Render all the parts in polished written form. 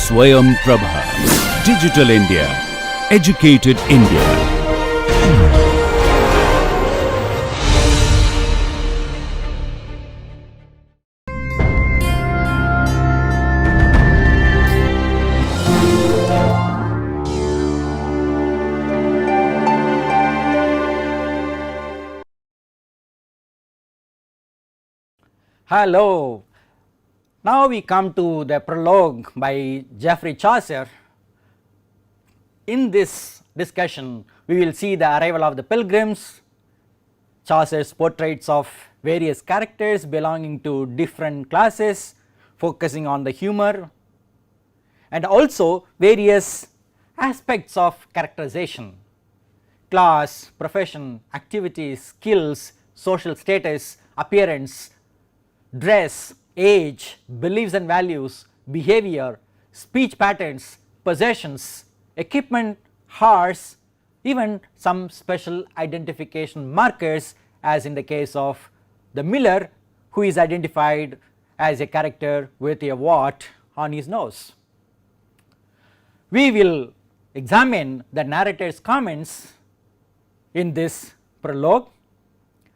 Swayam Prabha. Digital India. Educated India. Hello. Now we come to the prologue by Geoffrey Chaucer. In this discussion, we will see the arrival of the pilgrims, Chaucer's portraits of various characters belonging to different classes, focusing on the humor, and also various aspects of characterization: class, profession, activities, skills, social status, appearance, dress, age, beliefs and values, behavior, speech patterns, possessions, equipment, horse, even some special identification markers, as in the case of the miller, who is identified as a character with a wart on his nose. We will examine the narrator's comments in this prologue,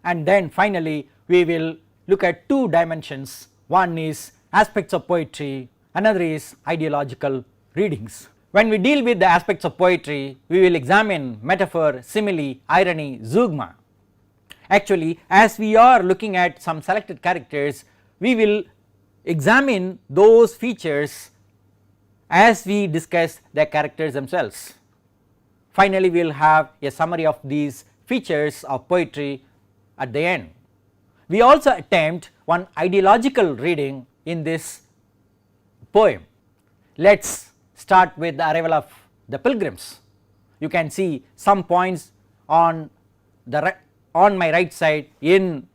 and then finally we will look at two dimensions. One is aspects of poetry, another is ideological readings. When we deal with the aspects of poetry, we will examine metaphor, simile, irony, zeugma. Actually, as we are looking at some selected characters, we will examine those features as we discuss the characters themselves. Finally, we will have a summary of these features of poetry at the end. We also attempt one ideological reading in this poem. Let us start with the arrival of the pilgrims. You can see some points on my right side in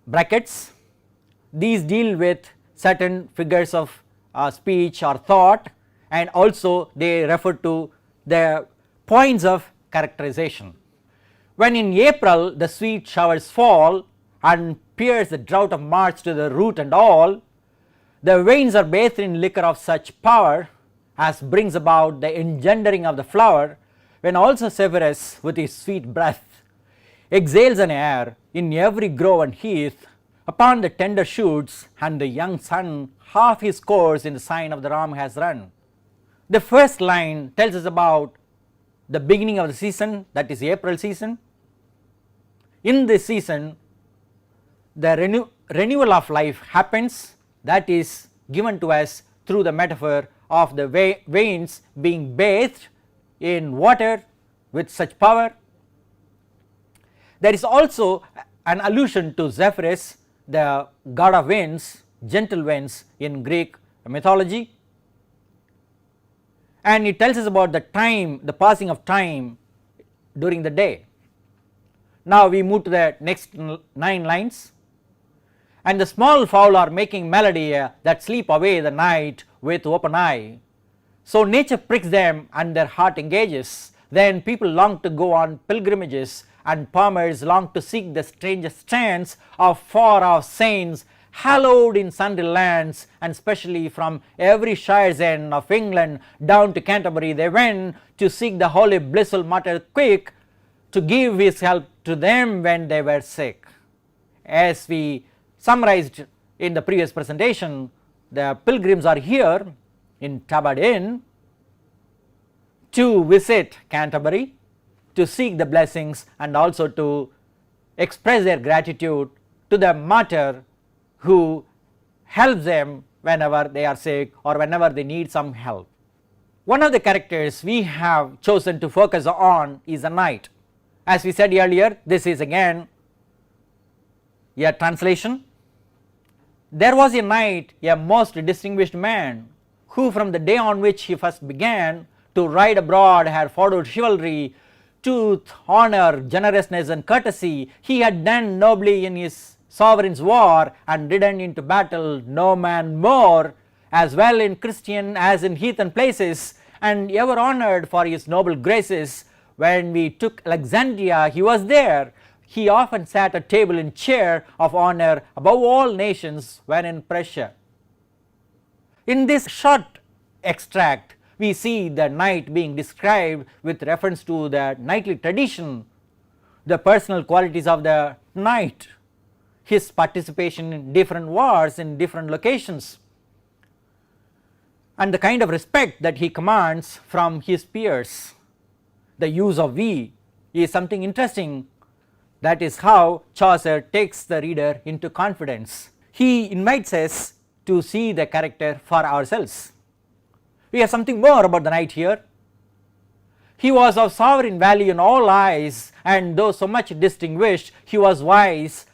brackets. These deal with certain figures of speech or thought, and also they refer to the points of characterization. When in April the sweet showers fall and pierce the drought of March to the root and all, the veins are bathed in liquor of such power as brings about the engendering of the flower, when also Severus with his sweet breath exhales an air in every grove and heath upon the tender shoots, and the young sun half his course in the sign of the Ram has run. The first line tells us about the beginning of the season, that is April season. In this season, the renewal of life happens, that is given to us through the metaphor of the veins being bathed in water with such power. There is also an allusion to Zephyrus, the god of winds, gentle winds in Greek mythology, and it tells us about the time, the passing of time during the day. Now we move to the next 9 lines. And the small fowl are making melody that sleep away the night with open eye. So nature pricks them and their heart engages. Then people long to go on pilgrimages, and palmers long to seek the strangest strands of far off saints, hallowed in sundry lands, and specially from every shire's end of England down to Canterbury they went to seek the holy blissful martyr quick, to give his help to them when they were sick. As we summarized in the previous presentation, the pilgrims are here in Tabard Inn to visit Canterbury, to seek the blessings, and also to express their gratitude to the martyr who helps them whenever they are sick or whenever they need some help. One of the characters we have chosen to focus on is a knight. As we said earlier, this is again a translation. There was a knight, a most distinguished man, who from the day on which he first began to ride abroad had followed chivalry, truth, honor, generousness and courtesy. He had done nobly in his sovereign's war, and ridden into battle no man more, as well in Christian as in heathen places, and ever honoured for his noble graces. When we took Alexandria he was there. He often sat at table in chair of honour above all nations when in Prussia. In this short extract, we see the knight being described with reference to the knightly tradition, the personal qualities of the knight, his participation in different wars in different locations, and the kind of respect that he commands from his peers. The use of we is something interesting. That is how Chaucer takes the reader into confidence. He invites us to see the character for ourselves. We have something more about the knight here. He was of sovereign value in all eyes, and though so much distinguished, he was wise,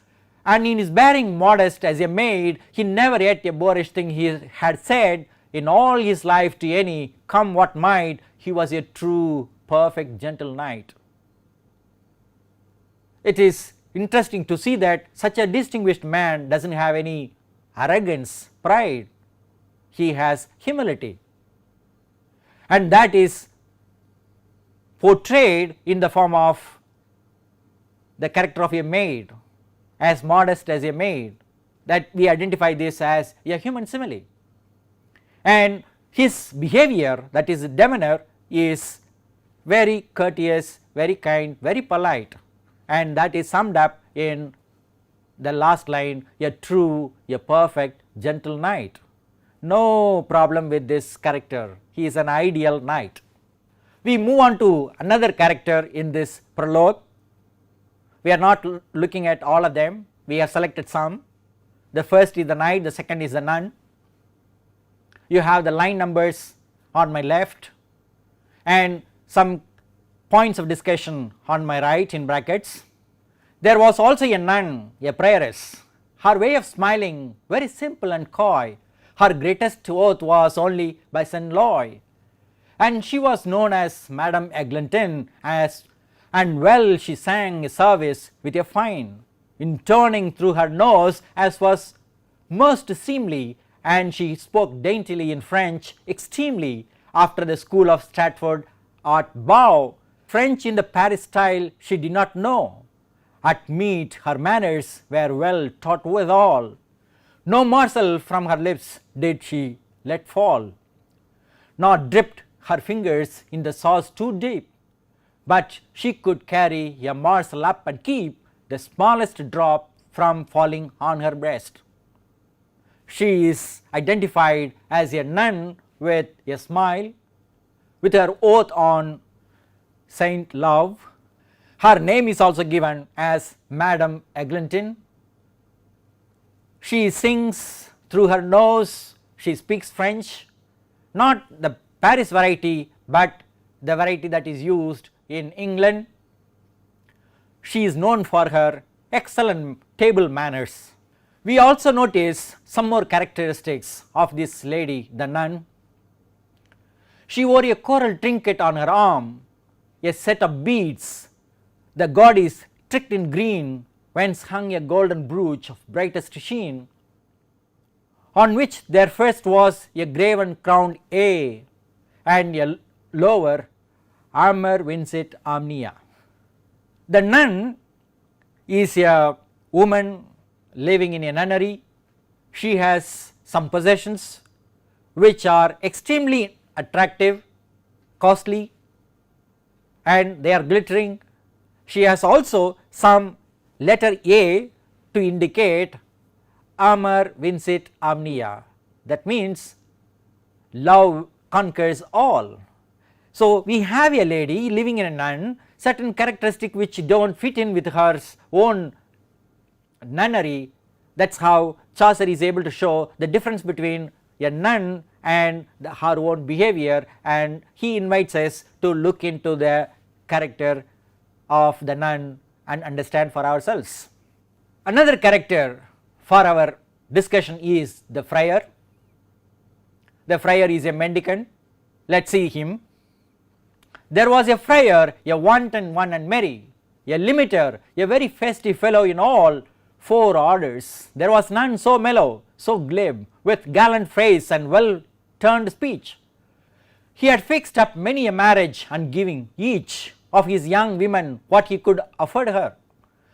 and in his bearing modest as a maid. He never yet a boorish thing he had said in all his life to any, come what might. He was a true, perfect, gentle knight. It is interesting to see that such a distinguished man does not have any arrogance, pride. He has humility, and that is portrayed in the form of the character of a maid, as modest as a maid, that we identify this as a human simile. And his behavior, that is demeanor, is very courteous, very kind, very polite, and that is summed up in the last line, a true, a perfect, gentle knight. No problem with this character, he is an ideal knight. We move on to another character in this prologue. We are not looking at all of them, we have selected some. The first is the knight, the second is the nun. You have the line numbers on my left and some points of discussion on my right in brackets. There was also a nun, a prioress. Her way of smiling very simple and coy. Her greatest oath was only by St. Loy, and she was known as Madame Eglinton, and well she sang a service with a fine, intoning through her nose as was most seemly, and she spoke daintily in French extremely after the school of Stratford art bow. French in the Paris style she did not know, at meat her manners were well taught withal. No morsel from her lips did she let fall, nor dripped her fingers in the sauce too deep, but she could carry a morsel up and keep the smallest drop from falling on her breast. She is identified as a nun with a smile, with her oath on Saint Love. Her name is also given as Madame Eglinton. She sings through her nose, she speaks French, not the Paris variety, but the variety that is used in England. She is known for her excellent table manners. We also notice some more characteristics of this lady, the nun. She wore a coral trinket on her arm, a set of beads, the goddess tricked in green, whence hung a golden brooch of brightest sheen, on which there first was a graven crowned A, and a lower Amor vincit omnia. The nun is a woman living in a nunnery. She has some possessions which are extremely attractive, costly, and they are glittering. She has also some letter A to indicate Amor vincit omnia, that means love conquers all. So, we have a lady living in a nun, certain characteristics which do not fit in with her own nunnery. That is how Chaucer is able to show the difference between a nun and her own behavior, and he invites us to look into the character of the nun and understand for ourselves. Another character for our discussion is the friar. The friar is a mendicant. Let us see him. There was a friar, a wanton one and merry, a limiter, a very festive fellow in all 4 orders. There was none so mellow, so glib, with gallant phrase and well turned speech. He had fixed up many a marriage, and giving each of his young women what he could afford her.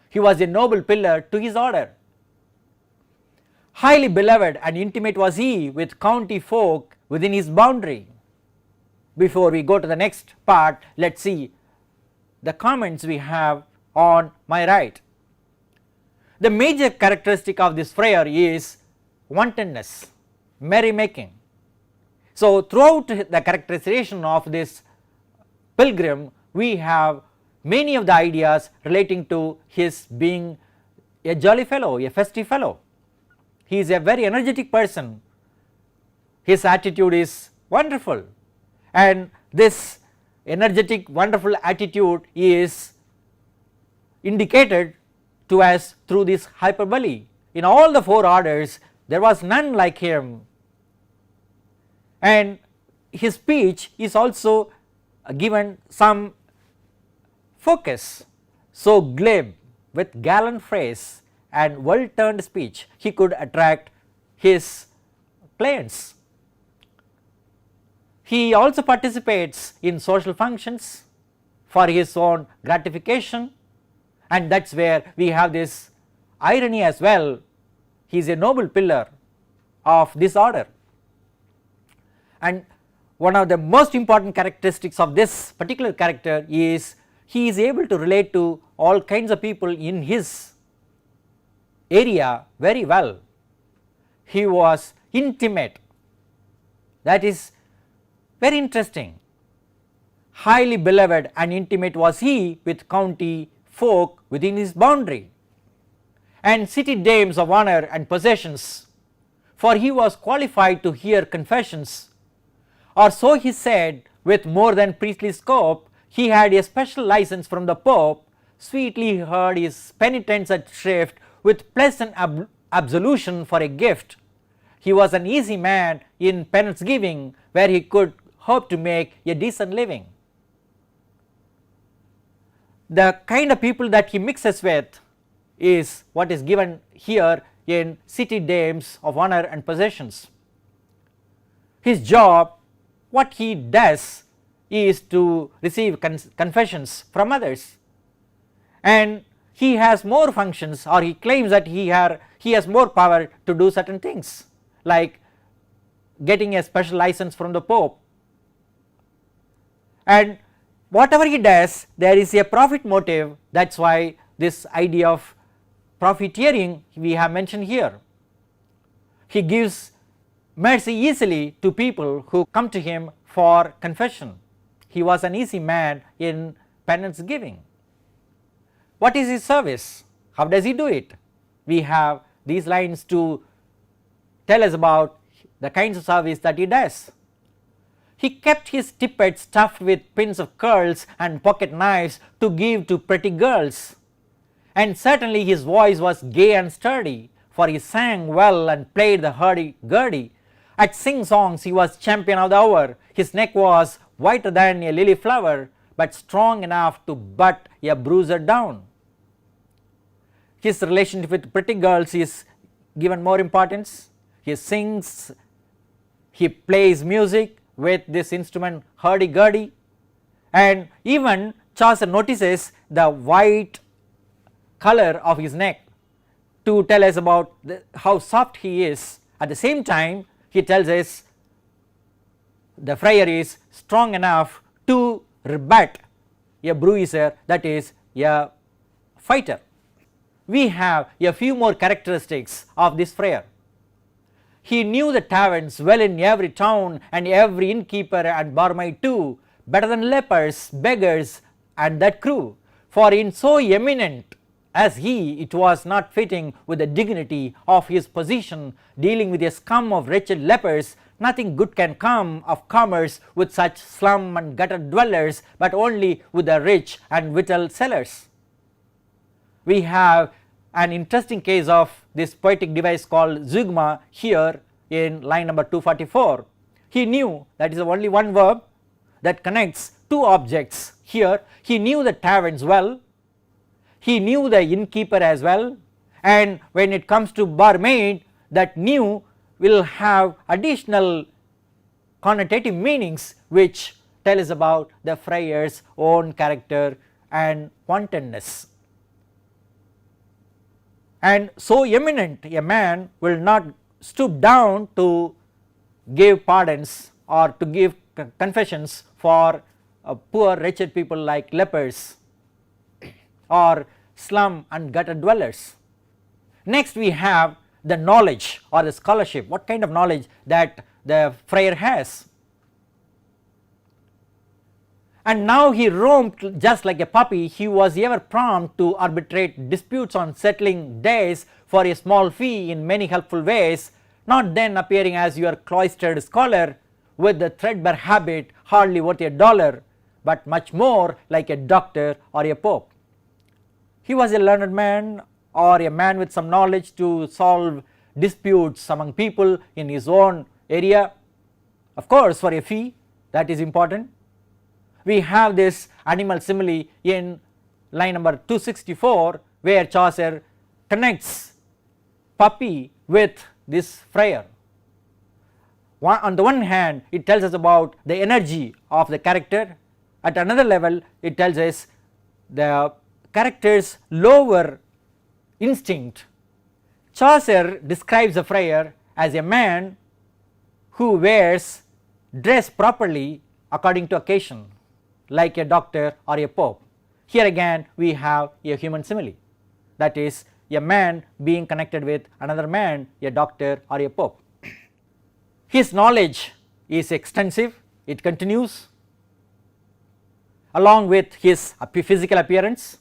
He was a noble pillar to his order. Highly beloved and intimate was he with county folk within his boundary. Before we go to the next part, let us see the comments we have on my right. The major characteristic of this friar is wantonness, merrymaking. So, throughout the characterization of this pilgrim, we have many of the ideas relating to his being a jolly fellow, a festive fellow. He is a very energetic person, his attitude is wonderful, and this energetic wonderful attitude is indicated to us through this hyperbole. In all the four orders there was none like him, and his speech is also given some focus, so glib with gallant phrase and well turned speech he could attract his clients. He also participates in social functions for his own gratification, and that is where we have this irony as well. He is a noble pillar of this order, and one of the most important characteristics of this particular character is he is able to relate to all kinds of people in his area very well. He was intimate, that is very interesting. Highly beloved and intimate was he with county folk within his boundary, and city dames of honor and possessions, for he was qualified to hear confessions, or so he said. With more than priestly scope, he had a special license from the Pope, sweetly heard his penitents at shrift, with pleasant absolution for a gift. He was an easy man in penance giving, where he could hope to make a decent living. The kind of people that he mixes with is what is given here in city dames of honor and possessions. His job, what he does is to receive confessions from others, and he has more functions, or he claims that he has more power to do certain things like getting a special license from the Pope, and whatever he does there is a profit motive. That is why this idea of profiteering we have mentioned here. He gives mercy easily to people who come to him for confession. He was an easy man in penance giving. What is his service? How does he do it? We have these lines to tell us about the kinds of service that he does. He kept his tippet stuffed with pins of curls and pocket knives to give to pretty girls, and certainly his voice was gay and sturdy, for he sang well and played the hurdy-gurdy. At sing-songs he was champion of the hour. His neck was whiter than a lily flower, but strong enough to butt a bruiser down. His relationship with pretty girls is given more importance. He sings, he plays music with this instrument hurdy-gurdy, and even Chaucer notices the white color of his neck to tell us about how soft he is. At the same time he tells us the friar is strong enough to rebut a bruiser, that is a fighter. We have a few more characteristics of this friar. He knew the taverns well in every town, and every innkeeper and barmaid too, better than lepers, beggars and that crew. For in so eminent as he, it was not fitting with the dignity of his position, dealing with a scum of wretched lepers. Nothing good can come of commerce with such slum and gutter dwellers, but only with the rich and victual sellers. We have an interesting case of this poetic device called zeugma here in line number 244. He knew, that is only one verb that connects two objects here. He knew the taverns well, he knew the innkeeper as well, and when it comes to barmaid, that knew will have additional connotative meanings which tell us about the friar's own character and wantonness. and so eminent a man will not stoop down to give pardons or to give confessions for poor wretched people like lepers or slum and gutter dwellers. Next we have the knowledge or the scholarship, what kind of knowledge that the friar has. And now he roamed just like a puppy, he was ever prompt to arbitrate disputes on settling days for a small fee in many helpful ways, not then appearing as your cloistered scholar with the threadbare habit hardly worth $1, but much more like a doctor or a pope. He was a learned man or a man with some knowledge to solve disputes among people in his own area, of course for a fee, that is important. We have this animal simile in line number 264 where Chaucer connects puppy with this friar. On the one hand it tells us about the energy of the character, at another level it tells us the character's lower instinct. Chaucer describes the friar as a man who wears dress properly according to occasion, like a doctor or a pope. Here again we have a human simile, that is a man being connected with another man, a doctor or a pope. His knowledge is extensive, it continues along with his physical appearance.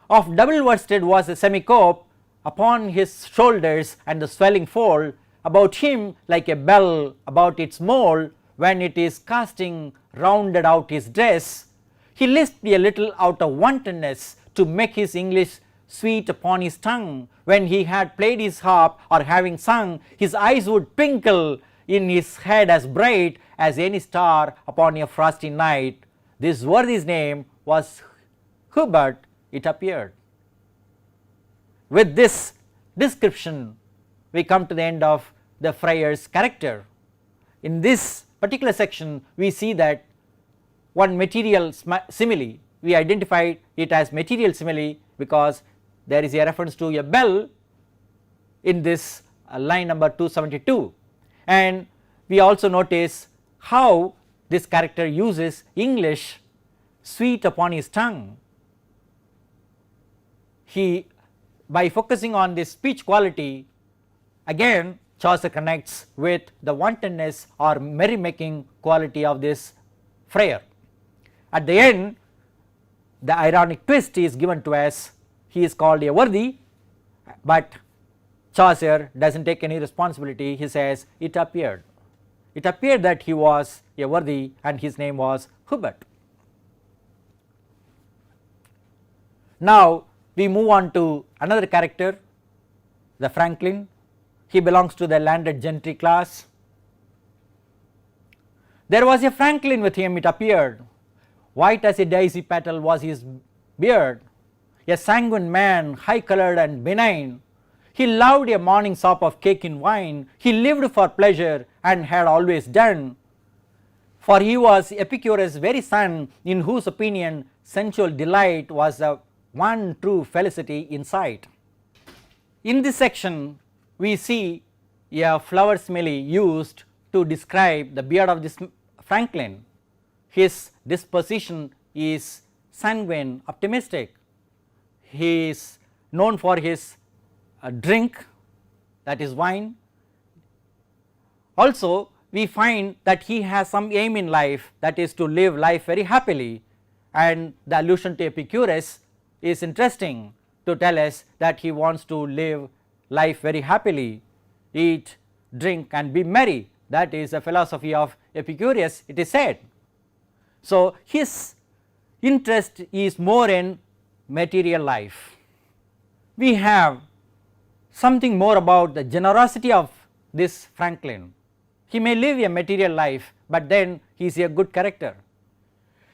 Of double worsted was a semicope upon his shoulders and the swelling fold, about him like a bell about its mould when it is casting rounded out his dress. He lisped a little out of wantonness to make his English sweet upon his tongue. When he had played his harp or having sung, his eyes would twinkle in his head as bright as any star upon a frosty night. This worthy's name was Hubert, it appeared. With this description we come to the end of the friar's character. In this particular section we see that one material simile, we identified it as material simile because there is a reference to a bell in this line number 272, and we also notice how this character uses English sweet upon his tongue. He, by focusing on this speech quality, again Chaucer connects with the wantonness or merrymaking quality of this friar. At the end the ironic twist is given to us, he is called a worthy, but Chaucer does not take any responsibility, he says it appeared that he was a worthy and his name was Hubert. Now we move on to another character, the Franklin. He belongs to the landed gentry class. There was a Franklin with him, it appeared, white as a daisy petal was his beard, a sanguine man, high coloured and benign. He loved a morning sup of cake and wine, he lived for pleasure and had always done, for he was Epicurus' very son, in whose opinion sensual delight was the one true felicity in sight. In this section we see a flower simile used to describe the beard of this Franklin. His disposition is sanguine, optimistic. He is known for his drink, that is wine. Also we find that he has some aim in life, that is to live life very happily, and the allusion to Epicurus is interesting to tell us that he wants to live life very happily, eat, drink and be merry, that is the philosophy of Epicurus, it is said. So his interest is more in material life. We have something more about the generosity of this Franklin. He may live a material life, but then he is a good character.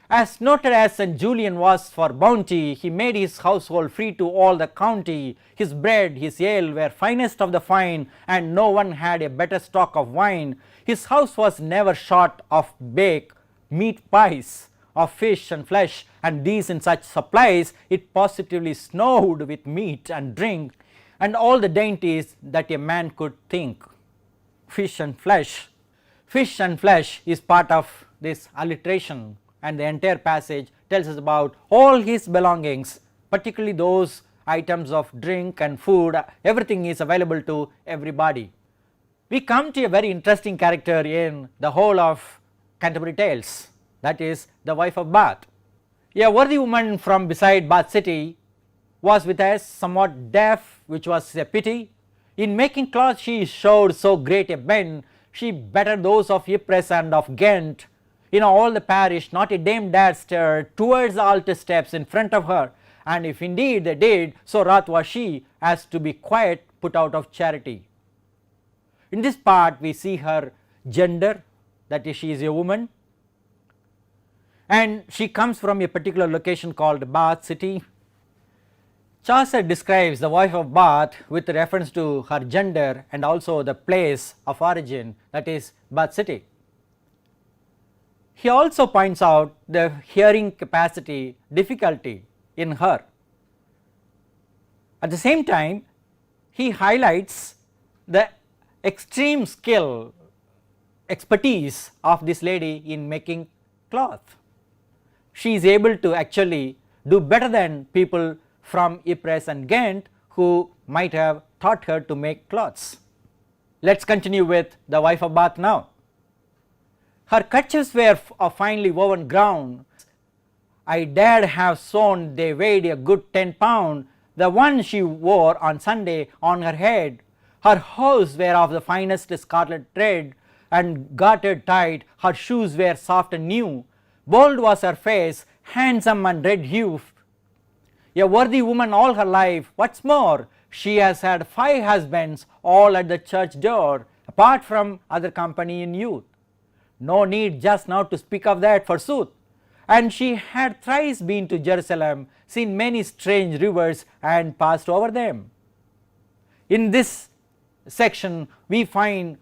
As noted as St. Julian was for bounty, he made his household free to all the county. His bread, his ale were finest of the fine, and no one had a better stock of wine. His house was never short of bake, meat pies, of fish and flesh, and these in such supplies it positively snowed with meat and drink and all the dainties that a man could think. Fish and flesh. Fish and flesh is part of this alliteration, and the entire passage tells us about all his belongings, particularly those items of drink and food. Everything is available to everybody. We come to a very interesting character in the whole of Canterbury Tales, that is the wife of Bath. A worthy woman from beside Bath city was with us, somewhat deaf, which was a pity. In making cloth she showed so great a bent, she bettered those of Ypres and of Ghent. In all the parish not a dame dared stir towards the altar steps in front of her, and if indeed they did, so wrath was she as to be quite put out of charity. In this part we see her gender, that is, she is a woman, and she comes from a particular location called Bath city. Chaucer describes the wife of Bath with reference to her gender and also the place of origin, that is Bath city. He also points out the hearing capacity difficulty in her. At the same time, he highlights the extreme skill, expertise of this lady in making cloth. She is able to actually do better than people from Ypres and Ghent who might have taught her to make cloths. Let us continue with the wife of Bath now. Her kerchiefs were of finely woven ground. I dared have sewn they weighed a good 10 pound. The one she wore on Sunday on her head. Her hose were of the finest scarlet thread and gartered tight. Her shoes were soft and new. Bold was her face, handsome and red hue. A worthy woman all her life. What's more, she has had 5 husbands, all at the church door, apart from other company in youth. No need just now to speak of that, forsooth. And she had thrice been to Jerusalem, seen many strange rivers, and passed over them. In this section we find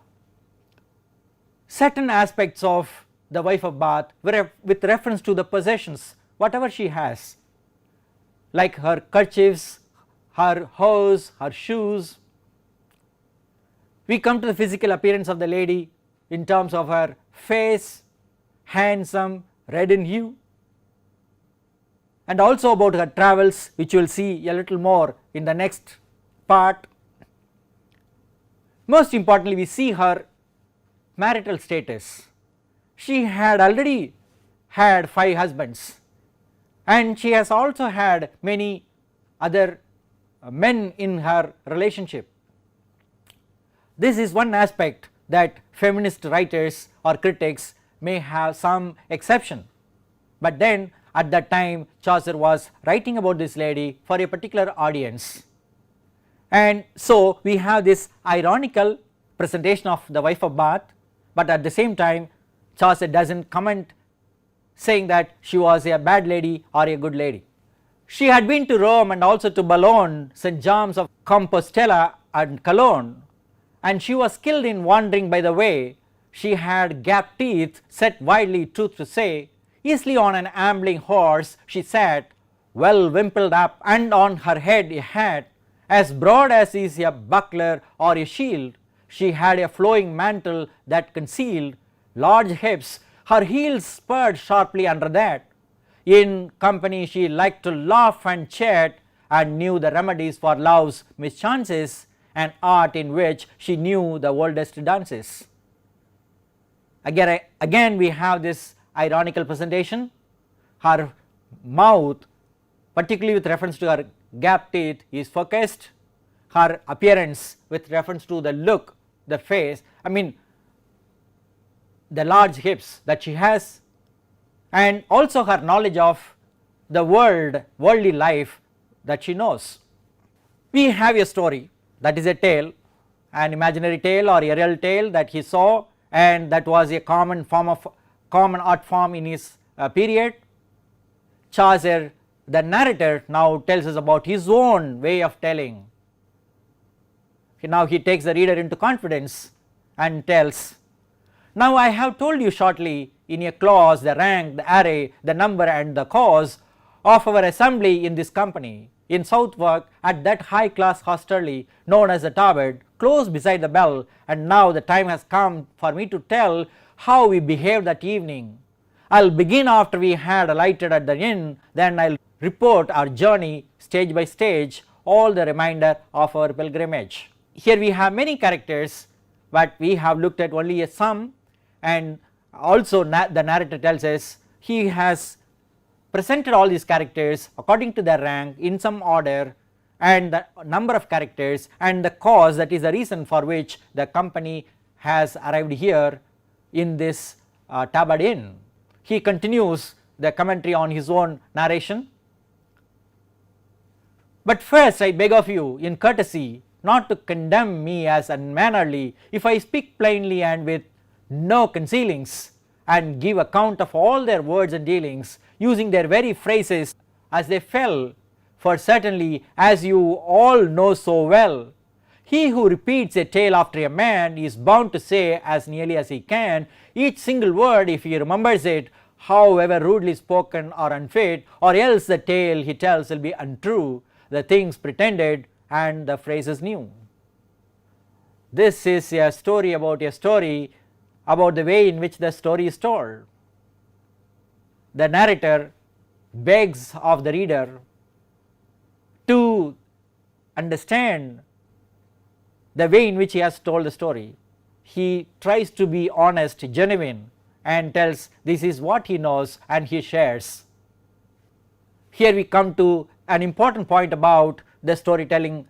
certain aspects of the wife of Bath with reference to the possessions, whatever she has, like her kerchiefs, her hose, her shoes. We come to the physical appearance of the lady in terms of her face, handsome, red in hue, and also about her travels, which you will see a little more in the next part. Most importantly, we see her marital status. She had already had 5 husbands, and she has also had many other men in her relationship. This is one aspect that feminist writers or critics may have some exception, but then at that time Chaucer was writing about this lady for a particular audience, and so we have this ironical presentation of the wife of Bath, but at the same time Chaucer does not comment saying that she was a bad lady or a good lady. She had been to Rome and also to Boulogne, St. John's of Compostela and Cologne, and she was skilled in wandering by the way. She had gap teeth, set widely, truth to say. Easily on an ambling horse she sat, well wimpled up, and on her head a hat as broad as is a buckler or a shield. She had a flowing mantle that concealed large hips, her heels spurred sharply under that. In company she liked to laugh and chat, and knew the remedies for love's mischances, an art in which she knew the oldest dances. Again we have this ironical presentation. Her mouth, particularly with reference to her gap teeth, is focused. Her appearance with reference to the look, the face, the large hips that she has, and also her knowledge of the worldly life that she knows. We have a story, that is a tale, an imaginary tale or a real tale that he saw, and that was a common art form in his period. Chaucer, the narrator, now tells us about his own way of telling. Now he takes the reader into confidence and tells, Now I have told you shortly in a clause the rank, the array, the number and the cause of our assembly in this company in Southwark at that high class hostelry known as the Tower, close beside the bell, and now the time has come for me to tell how we behaved that evening. I will begin after we had alighted at the inn, then I will report our journey stage by stage, all the remainder of our pilgrimage. Here we have many characters, but we have looked at only a some, and also the narrator tells us he has presented all these characters according to their rank in some order, and the number of characters and the cause, that is the reason for which the company has arrived here in this Tabard Inn. He continues the commentary on his own narration. But first I beg of you in courtesy not to condemn me as unmannerly if I speak plainly and with no concealings, and give account of all their words and dealings, using their very phrases as they fell, for certainly, as you all know so well, he who repeats a tale after a man is bound to say as nearly as he can each single word if he remembers it, however rudely spoken or unfit, or else the tale he tells will be untrue, the things pretended and the phrases new. This is a story about the way in which the story is told. The narrator begs of the reader to understand the way in which he has told the story. He tries to be honest, genuine, and tells this is what he knows and he shares. Here we come to an important point about the storytelling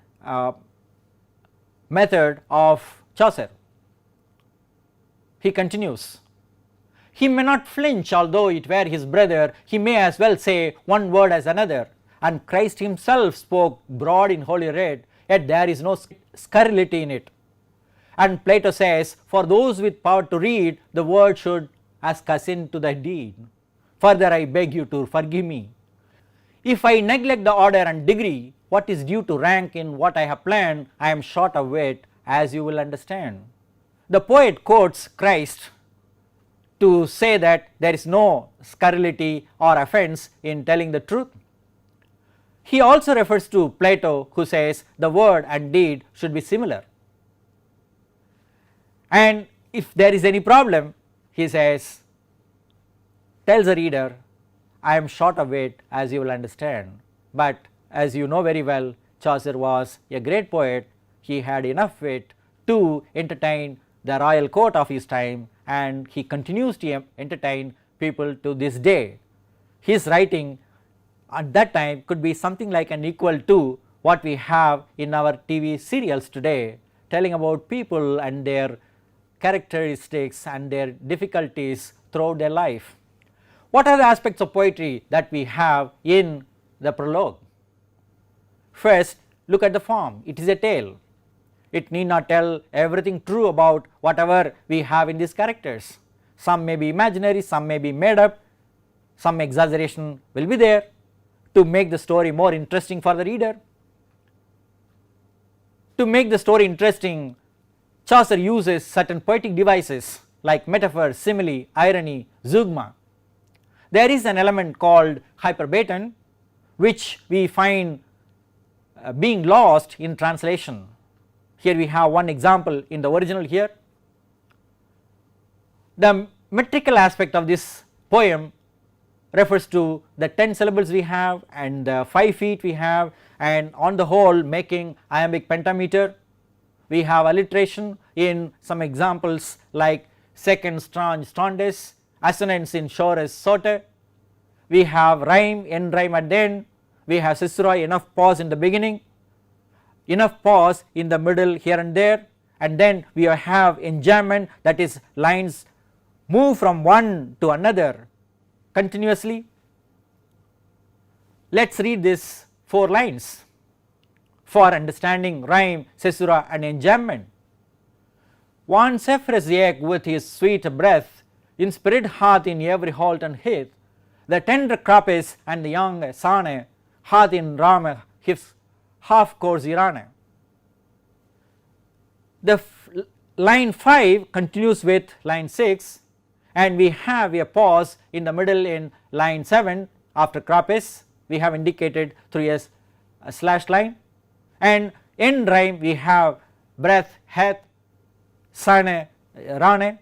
method of Chaucer. He continues, he may not flinch although it were his brother, he may as well say one word as another, and Christ himself spoke broad in holy writ, yet there is no scurrility in it. And Plato says, for those with power to read, the word should ask us into the deed. Further I beg you to forgive me if I neglect the order and degree, what is due to rank in what I have planned, I am short of wit, as you will understand. The poet quotes Christ to say that there is no scurrility or offense in telling the truth. He also refers to Plato, who says the word and deed should be similar. And if there is any problem, he says, tells the reader, I am short of wit, as you will understand. But as you know very well, Chaucer was a great poet. He had enough wit to entertain the royal court of his time, and he continues to entertain people to this day. His writing at that time could be something like an equal to what we have in our TV serials today, telling about people and their characteristics and their difficulties throughout their life. What are the aspects of poetry that we have in the prologue? First, look at the form. It is a tale. It need not tell everything true about whatever we have in these characters. Some may be imaginary, some may be made up, some exaggeration will be there to make the story more interesting for the reader. To make the story interesting, Chaucer uses certain poetic devices like metaphor, simile, irony, zeugma. There is an element called hyperbaton, which we find being lost in translation. Here we have one example in the original here. The metrical aspect of this poem refers to the 10 syllables we have and the 5 feet we have, and on the whole making iambic pentameter. We have alliteration in some examples like second strange strandes, assonance in shores sote. We have rhyme, end rhyme at the end. We have caesura, enough pause in the beginning, enough pause in the middle here and there, and then we have enjambment, that is lines move from one to another continuously. Let us read these 4 lines for understanding rhyme, caesura and enjambment. One Zephyrus eke with his sweet breath, in spirit hath in every halt and heath, the tender crapis and the young sane hath in Rama his half course irane. The line 5 continues with line 6 and we have a pause in the middle in line 7 after crapis we have indicated through a slash line, and end rhyme we have breath het sane rane.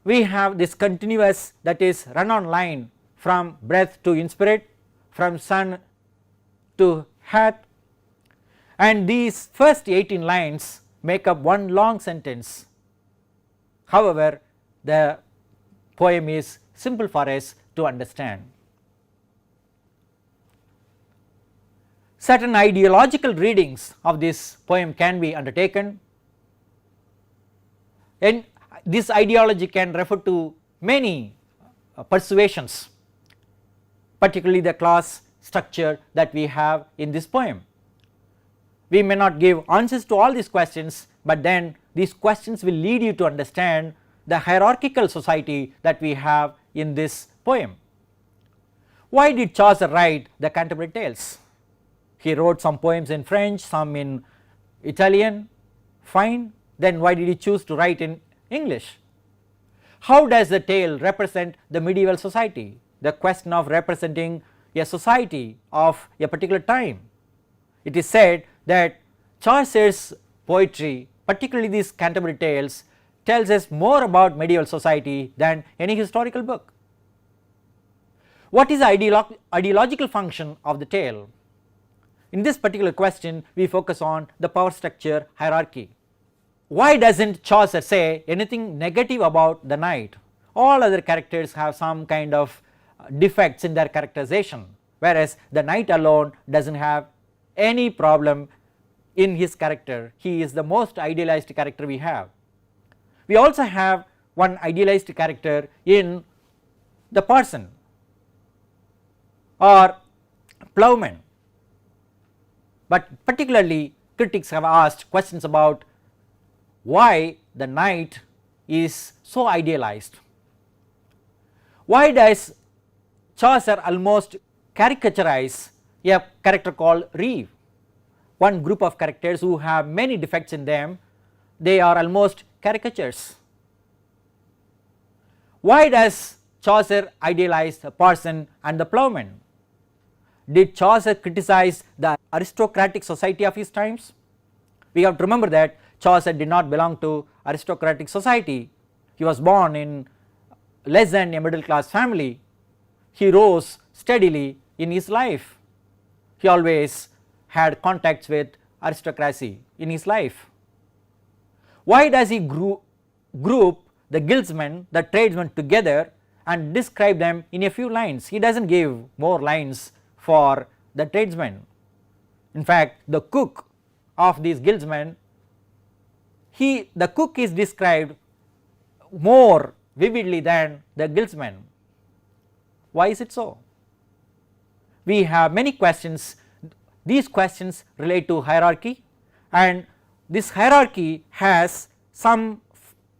We have this continuous, that is run on line from breath to inspirate, from sun to hat, and these first 18 lines make up one long sentence. However, the poem is simple for us to understand. Certain ideological readings of this poem can be undertaken, and this ideology can refer to many persuasions, particularly the class structure that we have in this poem. We may not give answers to all these questions, but then these questions will lead you to understand the hierarchical society that we have in this poem. Why did Chaucer write the Canterbury Tales? He wrote some poems in French, some in Italian, fine, then why did he choose to write in English? How does the tale represent the medieval society? The question of representing a society of a particular time. It is said that Chaucer's poetry, particularly these Canterbury Tales, tells us more about medieval society than any historical book. What is the ideological function of the tale? In this particular question we focus on the power structure hierarchy. Why does not Chaucer say anything negative about the knight? All other characters have some kind of defects in their characterization, whereas the knight alone does not have any problem in his character. He is the most idealized character we have. We also have one idealized character in the parson or plowman, but particularly critics have asked questions about why the knight is so idealized. Why does Chaucer almost caricaturize a character called Reeve, one group of characters who have many defects in them, they are almost caricatures. Why does Chaucer idealize the parson and the plowman? Did Chaucer criticize the aristocratic society of his times? We have to remember that Chaucer did not belong to aristocratic society. He was born in less than a middle class family. He rose steadily in his life. He always had contacts with aristocracy in his life. Why does he group the guildsmen, the tradesmen together and describe them in a few lines? He does not give more lines for the tradesmen. In fact, the cook of these guildsmen, the cook is described more vividly than the guildsmen. Why is it so? We have many questions. These questions relate to hierarchy, and this hierarchy has some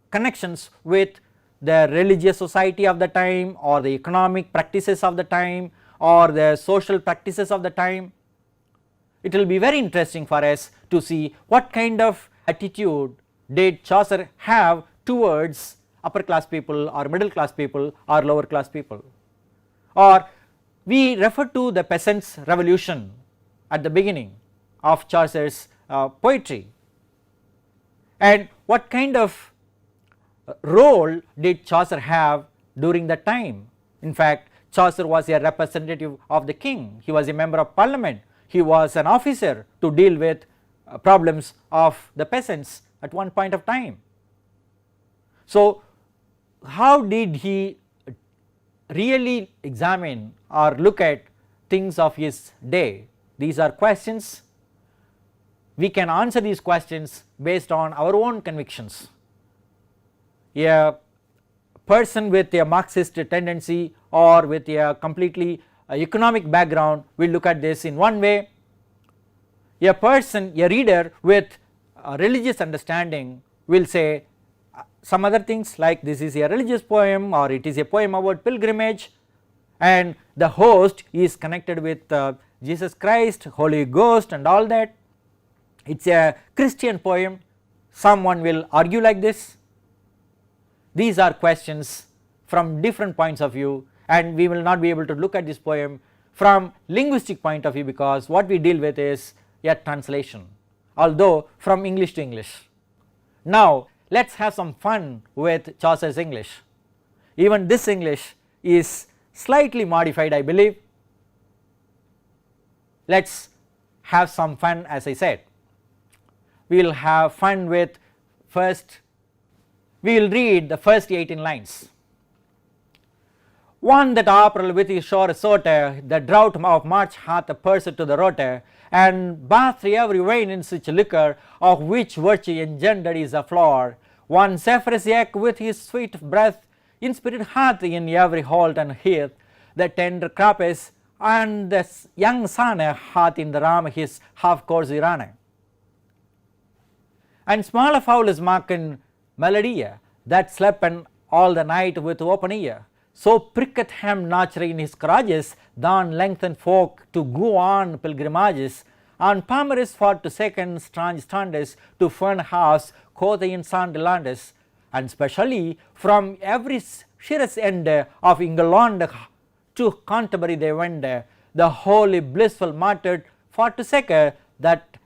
connections with the religious society of the time, or the economic practices of the time, or the social practices of the time. It will be very interesting for us to see what kind of attitude did Chaucer have towards upper class people or middle class people or lower class people. Or we refer to the peasants' revolution at the beginning of Chaucer's poetry, and what kind of role did Chaucer have during that time? In fact, Chaucer was a representative of the king, he was a member of parliament, he was an officer to deal with problems of the peasants at one point of time. So, how did he really examine or look at things of his day? These are questions. We can answer these questions based on our own convictions. A person with a Marxist tendency or with a completely economic background will look at this in one way. A person, a reader with a religious understanding will say some other things like this is a religious poem, or it is a poem about pilgrimage, and the host is connected with Jesus Christ, Holy Ghost and all that. It is a Christian poem. someone will argue like this? These are questions from different points of view, and we will not be able to look at this poem from linguistic point of view, because what we deal with is a translation, although from English to English. Now let us have some fun with Chaucer's English. Even this English is slightly modified, I believe. Let us have some fun, as I said. We will have fun with first, we will read the first 18 lines. One that April with his shore sote, the drought of March hath a pursuit to the rote, and bath through every vein in such liquor, of which virtue engendered is a flower. One Zephyrus eke with his sweet breath, inspired hath in every holt and heath, the tender crapes, and the young sun hath in the ram his half course irane. And smaller fowl is marking melody, that slept all the night with open ear. So pricketh him nature in his courageous, than lengthened folk to go on pilgrimages, and palmeris for to second strange standards to fern house quoth in Sandelandes, and specially from every sheerest end of England to Canterbury they went, the holy blissful martyred for to second that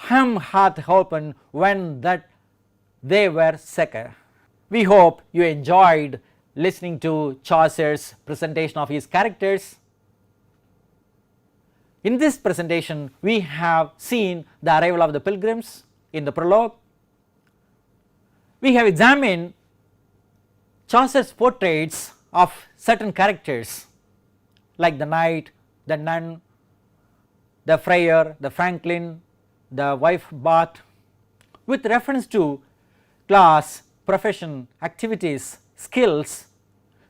him hath opened when that they were second. We hope you enjoyed listening to Chaucer's presentation of his characters. In this presentation we have seen the arrival of the pilgrims in the prologue. We have examined Chaucer's portraits of certain characters like the knight, the nun, the friar, the franklin, the wife bath, with reference to class, profession, activities, skills,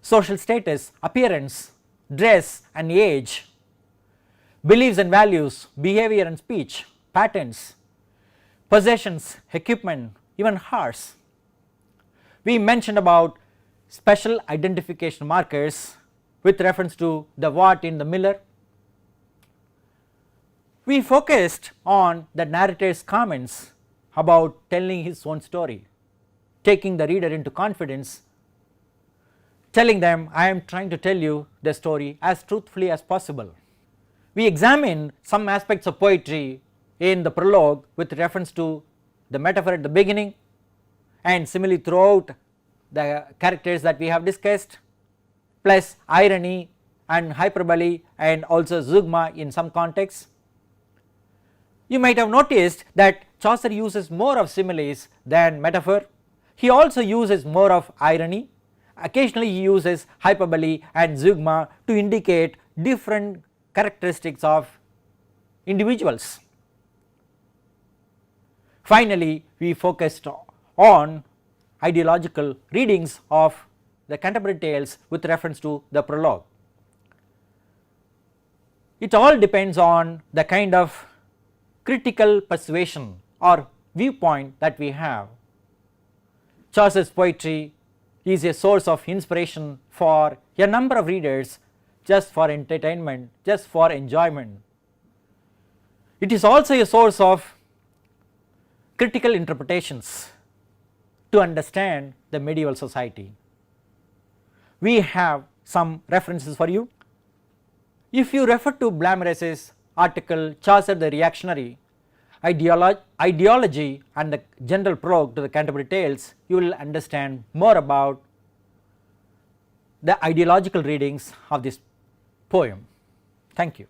social status, appearance, dress and age, beliefs and values, behavior and speech, patterns, possessions, equipment, even horse. We mentioned about special identification markers with reference to the what in the miller. We focused on the narrator's comments about telling his own story, taking the reader into confidence, telling them, I am trying to tell you the story as truthfully as possible. We examined some aspects of poetry in the prologue with reference to the metaphor at the beginning, and similarly throughout the characters that we have discussed, plus irony and hyperbole and also zeugma in some contexts. You might have noticed that Chaucer uses more of similes than metaphor. He also uses more of irony. Occasionally he uses hyperbole and zeugma to indicate different characteristics of individuals. Finally, we focused on ideological readings of the Canterbury Tales with reference to the prologue. It all depends on the kind of critical persuasion or viewpoint that we have. Chaucer's poetry is a source of inspiration for a number of readers, just for entertainment, just for enjoyment. It is also a source of critical interpretations to understand the medieval society. We have some references for you. If you refer to Blamirace's article Chaucer the Reactionary, Ideology and the General Prologue to the Canterbury Tales, you will understand more about the ideological readings of this poem. Thank you.